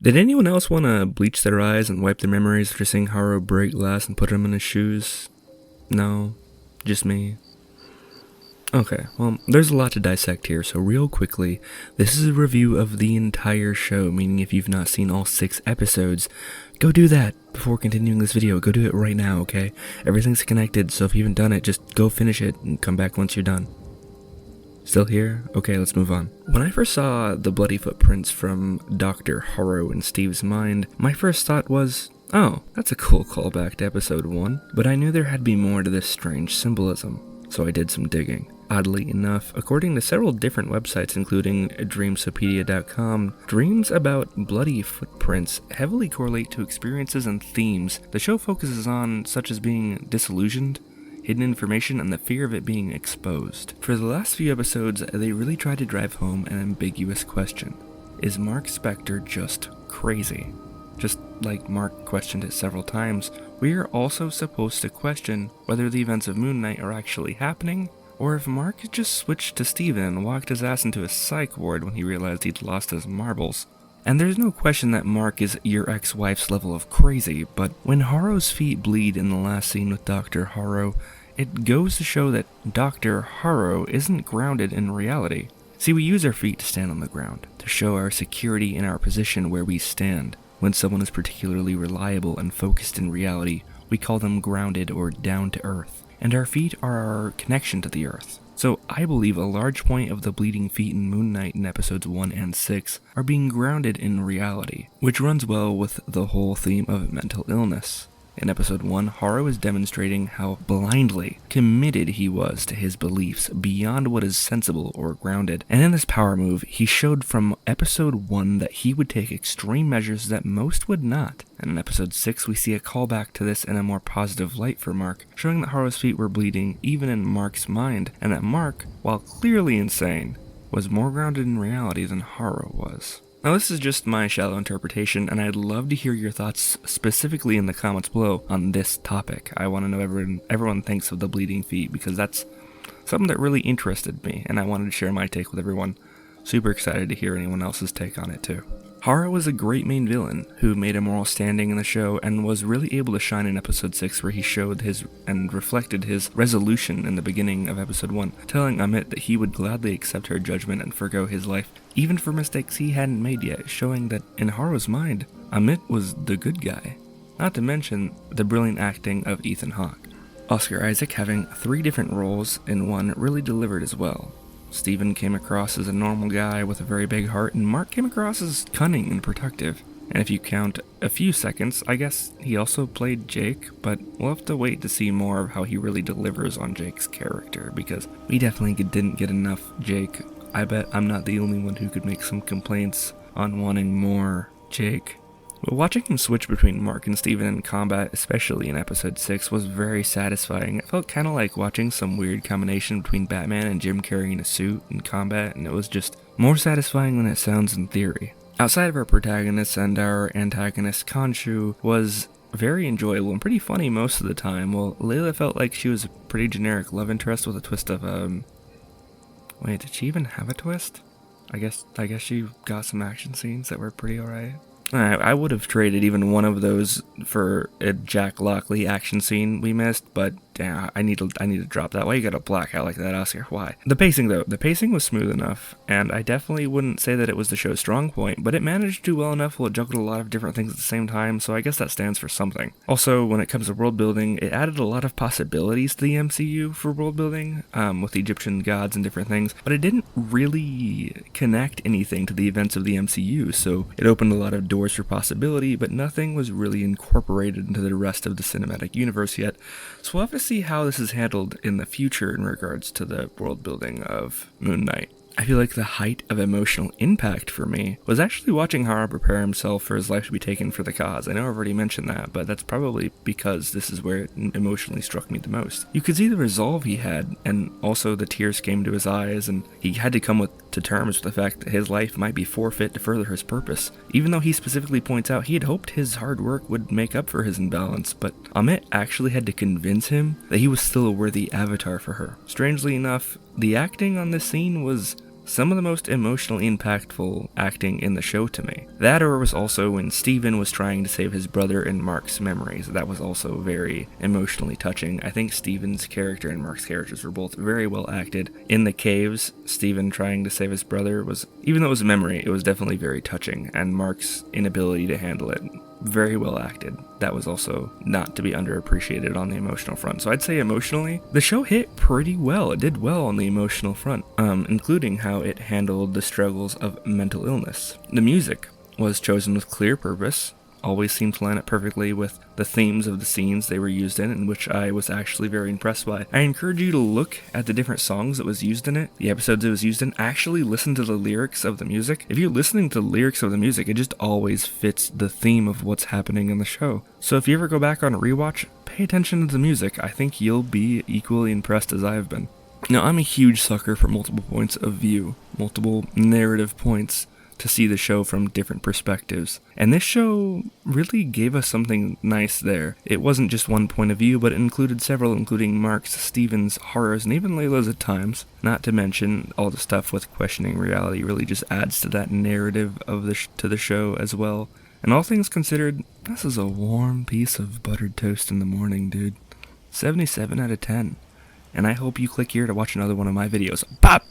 Did anyone else want to bleach their eyes and wipe their memories after seeing Haro break glass and put him in his shoes? No? Just me? Okay, well, there's a lot to dissect here, so real quickly, this is a review of the entire show, meaning if you've not seen all 6 episodes, go do that before continuing this video. Go do it right now, okay? Everything's connected, so if you haven't done it, just go finish it and come back once you're done. Still here? Okay, let's move on. When I first saw the bloody footprints from Dr. Haro in Steve's mind, my first thought was, oh, that's a cool callback to episode 1, but I knew there had to be more to this strange symbolism, so I did some digging. Oddly enough, according to several different websites including Dreamsopedia.com, dreams about bloody footprints heavily correlate to experiences and themes the show focuses on, such as being disillusioned, hidden information, and the fear of it being exposed. For the last few episodes, they really tried to drive home an ambiguous question. Is Mark Spector just crazy? Just like Mark questioned it several times, we are also supposed to question whether the events of Moon Knight are actually happening, or if Mark had just switched to Steven and walked his ass into a psych ward when he realized he'd lost his marbles. And there's no question that Mark is your ex-wife's level of crazy, but when Haro's feet bleed in the last scene with Dr. Haro, it goes to show that Dr. Haro isn't grounded in reality. See, we use our feet to stand on the ground, to show our security in our position where we stand. When someone is particularly reliable and focused in reality, we call them grounded or down to earth. And our feet are our connection to the earth. So I believe a large point of the bleeding feet in Moon Knight in episodes 1 and 6 are being grounded in reality, which runs well with the whole theme of mental illness. In episode 1, Haro is demonstrating how blindly committed he was to his beliefs beyond what is sensible or grounded. And in this power move, he showed from episode 1 that he would take extreme measures that most would not. And in episode 6, we see a callback to this in a more positive light for Mark, showing that Haro's feet were bleeding even in Mark's mind, and that Mark, while clearly insane, was more grounded in reality than Haro was. Now this is just my shallow interpretation, and I'd love to hear your thoughts specifically in the comments below on this topic. I want to know everyone thinks of the bleeding feet, because that's something that really interested me, and I wanted to share my take with everyone. Super excited to hear anyone else's take on it too. Haro was a great main villain who made a moral standing in the show and was really able to shine in episode 6, where he showed his and reflected his resolution in the beginning of episode 1, telling Amit that he would gladly accept her judgment and forgo his life, even for mistakes he hadn't made yet, showing that in Haro's mind, Amit was the good guy. Not to mention the brilliant acting of Ethan Hawke. Oscar Isaac, having 3 different roles in one, really delivered as well. Steven came across as a normal guy with a very big heart, and Mark came across as cunning and protective. And if you count a few seconds, I guess he also played Jake, but we'll have to wait to see more of how he really delivers on Jake's character, because we definitely didn't get enough Jake. I bet I'm not the only one who could make some complaints on wanting more Jake. But watching him switch between Mark and Steven in combat, especially in episode 6, was very satisfying. It felt kind of like watching some weird combination between Batman and Jim Carrey in a suit in combat, and it was just more satisfying than it sounds in theory. Outside of our protagonists and our antagonist, Khonshu was very enjoyable and pretty funny most of the time, while Layla felt like she was a pretty generic love interest with a twist of, wait, did she even have a twist? I guess she got some action scenes that were pretty alright. I would have traded even one of those for a Jack Lockley action scene we missed, but yeah, I need to drop that. Why you got a blackout like that, Oscar? Why? The pacing though, the pacing was smooth enough, and I definitely wouldn't say that it was the show's strong point, but it managed to do well enough while it juggled a lot of different things at the same time, so I guess that stands for something. Also, when it comes to world building, it added a lot of possibilities to the MCU for world building, with Egyptian gods and different things, but it didn't really connect anything to the events of the MCU, so it opened a lot of doors for possibility, but nothing was really incorporated into the rest of the cinematic universe yet, so we'll have to see how this is handled in the future in regards to the world building of Moon Knight. I feel like the height of emotional impact for me was actually watching Haro prepare himself for his life to be taken for the cause. I know I've already mentioned that, but that's probably because this is where it emotionally struck me the most. You could see the resolve he had, and also the tears came to his eyes, and he had to come to terms with the fact that his life might be forfeit to further his purpose. Even though he specifically points out he had hoped his hard work would make up for his imbalance, but Amit actually had to convince him that he was still a worthy avatar for her. Strangely enough, the acting on this scene was some of the most emotionally impactful acting in the show to me. That, or it was also when Steven was trying to save his brother in Mark's memories. That was also very emotionally touching. I think Steven's character and Mark's characters were both very well acted. In the caves, Steven trying to save his brother was, even though it was a memory, it was definitely very touching, and Mark's inability to handle it, very well acted. That was also not to be underappreciated on the emotional front. So I'd say emotionally, the show hit pretty well. It did well on the emotional front, including how it handled the struggles of mental illness. The music was chosen with clear purpose, always seemed to line up perfectly with the themes of the scenes they were used in which I was actually very impressed by. I encourage you to look at the different songs that was used in it, the episodes it was used in, actually listen to the lyrics of the music. If you're listening to the lyrics of the music, it just always fits the theme of what's happening in the show. So if you ever go back on a rewatch, pay attention to the music. I think you'll be equally impressed as I have been. Now, I'm a huge sucker for multiple points of view, multiple narrative points to see the show from different perspectives. And this show really gave us something nice there. It wasn't just one point of view, but it included several, including Mark's, Steven's, horrors, and even Layla's at times. Not to mention all the stuff with questioning reality really just adds to that narrative of to the show as well. And all things considered, this is a warm piece of buttered toast in the morning, dude. 77 out of 10. And I hope you click here to watch another one of my videos. Pop!